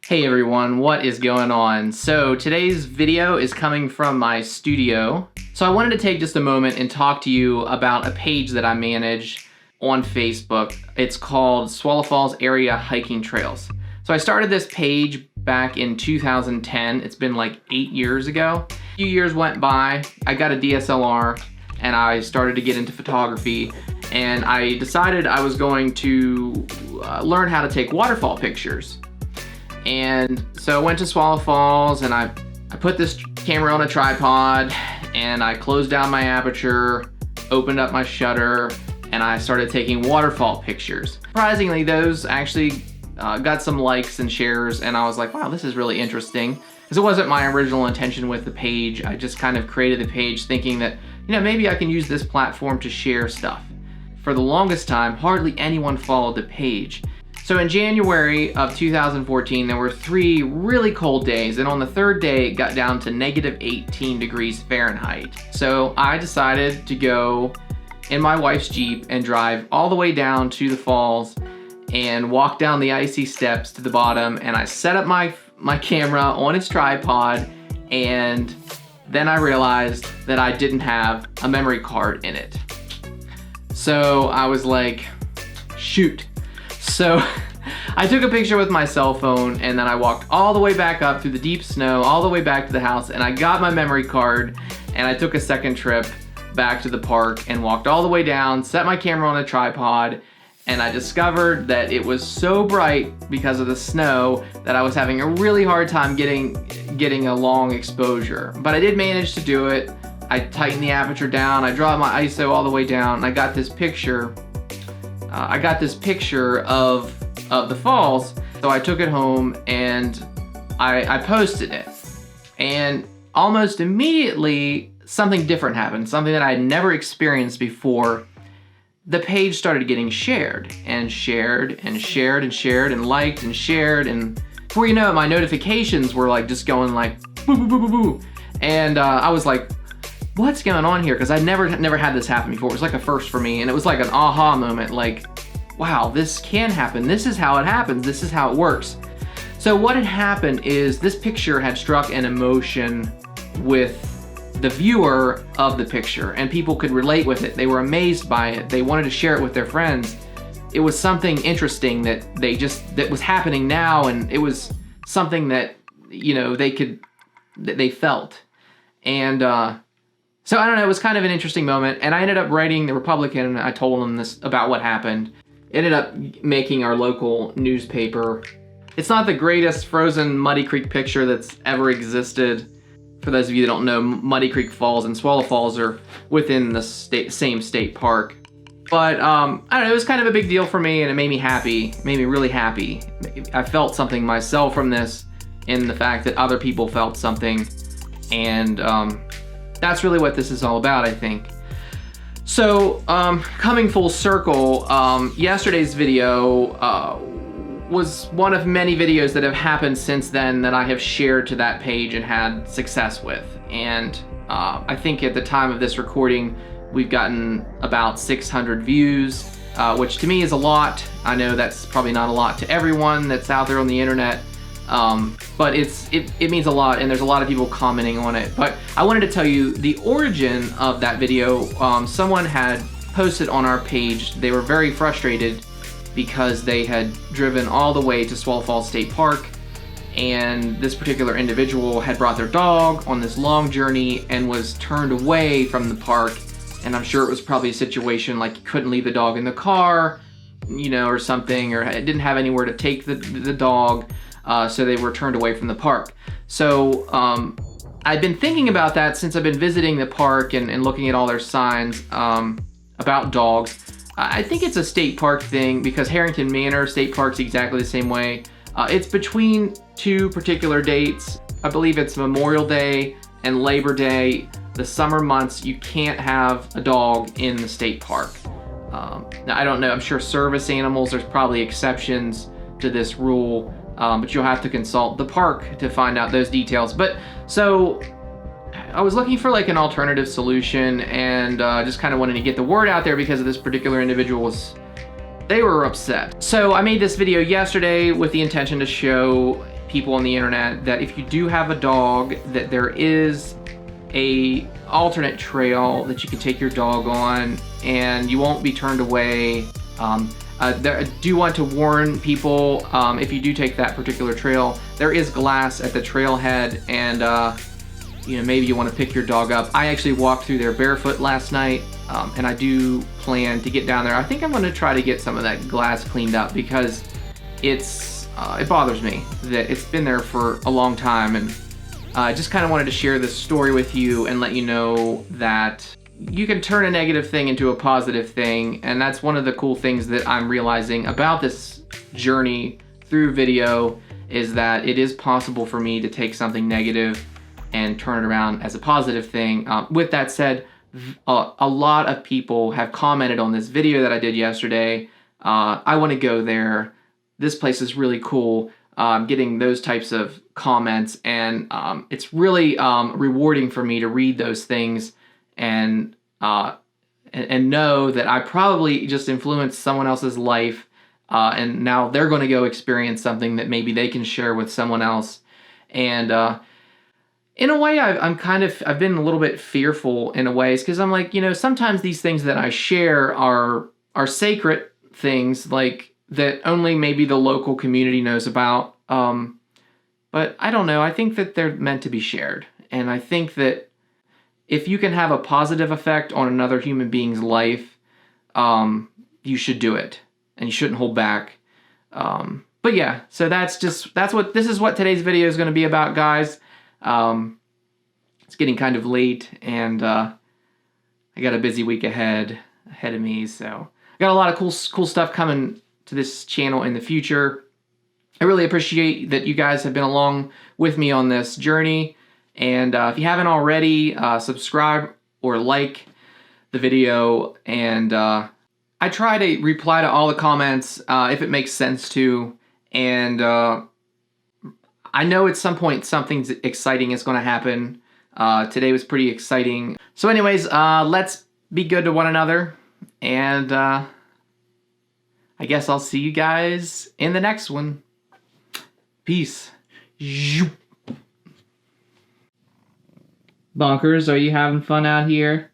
Hey everyone, what is going on? So today's video is coming from my studio. So I wanted to take just a moment and talk to you about a page that I manage on Facebook. It's called Swallow Falls Area Hiking Trails. So I started this page back in 2010. It's been like 8 years ago. A few years went by, I got a DSLR and I started to get into photography, and I decided I was going to learn how to take waterfall pictures. And so I went to Swallow Falls and I put this camera on a tripod and I closed down my aperture, opened up my shutter, and I started taking waterfall pictures. Surprisingly, those actually got some likes and shares, and I was like, wow, this is really interesting. Because it wasn't my original intention with the page. I just kind of created the page thinking that, maybe I can use this platform to share stuff. For the longest time, hardly anyone followed the page. So in January of 2014, there were 3 really cold days, and on the 3rd day, it got down to negative 18 degrees Fahrenheit. So I decided to go in my wife's Jeep and drive all the way down to the falls and walk down the icy steps to the bottom, and I set up my camera on its tripod, and then I realized that I didn't have a memory card in it. So I was like, shoot. So I took a picture with my cell phone, and then I walked all the way back up through the deep snow, all the way back to the house, and I got my memory card, and I took a second trip back to the park and walked all the way down, set my camera on a tripod, and I discovered that it was so bright because of the snow that I was having a really hard time getting a long exposure. But I did manage to do it. I tightened the aperture down, I dropped my ISO all the way down, and I got this picture. Of the falls. So I took it home and I posted it. And almost immediately, something different happened, something that I had never experienced before. The page started getting shared and shared and shared and shared and liked and shared, and before you know it, my notifications were like just going like boo boo boo boo boo. And I was like, what's going on here? Because I never had this happen before. It was like a first for me, and it was like an aha moment, like, wow, this can happen. This is how it happens. This is how it works. So what had happened is this picture had struck an emotion with the viewer of the picture, and people could relate with it. They were amazed by it. They wanted to share it with their friends. It was something interesting that was happening now, and it was something that, they felt. And so I don't know, it was kind of an interesting moment, and I ended up writing the Republican, and I told them this about what happened. Ended up making our local newspaper. It's not the greatest frozen Muddy Creek picture that's ever existed. For those of you that don't know, Muddy Creek Falls and Swallow Falls are within the same state park. But I don't know, it was kind of a big deal for me, and it made me happy. It made me really happy. I felt something myself from this, in the fact that other people felt something, and that's really what this is all about, I think. So, coming full circle, yesterday's video was one of many videos that have happened since then that I have shared to that page and had success with. And I think at the time of this recording, we've gotten about 600 views, which to me is a lot. I know that's probably not a lot to everyone that's out there on the internet. But it means a lot, and there's a lot of people commenting on it. But I wanted to tell you the origin of that video. Someone had posted on our page. They were very frustrated because they had driven all the way to Swallow Falls State Park, and this particular individual had brought their dog on this long journey and was turned away from the park. And I'm sure it was probably a situation like you couldn't leave the dog in the car, or something, or didn't have anywhere to take the dog. So they were turned away from the park. So I've been thinking about that since I've been visiting the park and looking at all their signs about dogs. I think it's a state park thing because Harrington Manor State Park's exactly the same way. It's between 2 particular dates. I believe it's Memorial Day and Labor Day. The summer months, you can't have a dog in the state park. Now, I don't know, I'm sure service animals, there's probably exceptions to this rule. But you'll have to consult the park to find out those details. But so I was looking for like an alternative solution, and just kind of wanted to get the word out there because of this particular individual they were upset. So I made this video yesterday with the intention to show people on the internet that if you do have a dog, that there is a alternate trail that you can take your dog on and you won't be turned away. I do want to warn people, if you do take that particular trail, there is glass at the trailhead, and you know, maybe you want to pick your dog up. I actually walked through there barefoot last night, and I do plan to get down there. I think I'm going to try to get some of that glass cleaned up because it bothers me that it's been there for a long time, and I just kind of wanted to share this story with you and let you know that you can turn a negative thing into a positive thing, and that's one of the cool things that I'm realizing about this journey through video, is that it is possible for me to take something negative and turn it around as a positive thing. With that said, a lot of people have commented on this video that I did yesterday. I want to go there. This place is really cool. Getting those types of comments, and it's really rewarding for me to read those things and know that I probably just influenced someone else's life, and now they're going to go experience something that maybe they can share with someone else. And in a way, I've been a little bit fearful in a ways, because I'm like, you know, sometimes these things that I share are sacred things, like that only maybe the local community knows about. But I don't know. I think that they're meant to be shared, and I think that if you can have a positive effect on another human being's life, you should do it, and you shouldn't hold back. But yeah, so this is what today's video is going to be about, guys. It's getting kind of late, and I got a busy week ahead of me, so I got a lot of cool stuff coming to this channel in the future. I really appreciate that you guys have been along with me on this journey. And if you haven't already, subscribe or like the video. And I try to reply to all the comments if it makes sense to. And I know at some point something exciting is going to happen. Today was pretty exciting. So anyways, let's be good to one another. And I guess I'll see you guys in the next one. Peace. Bonkers, are you having fun out here?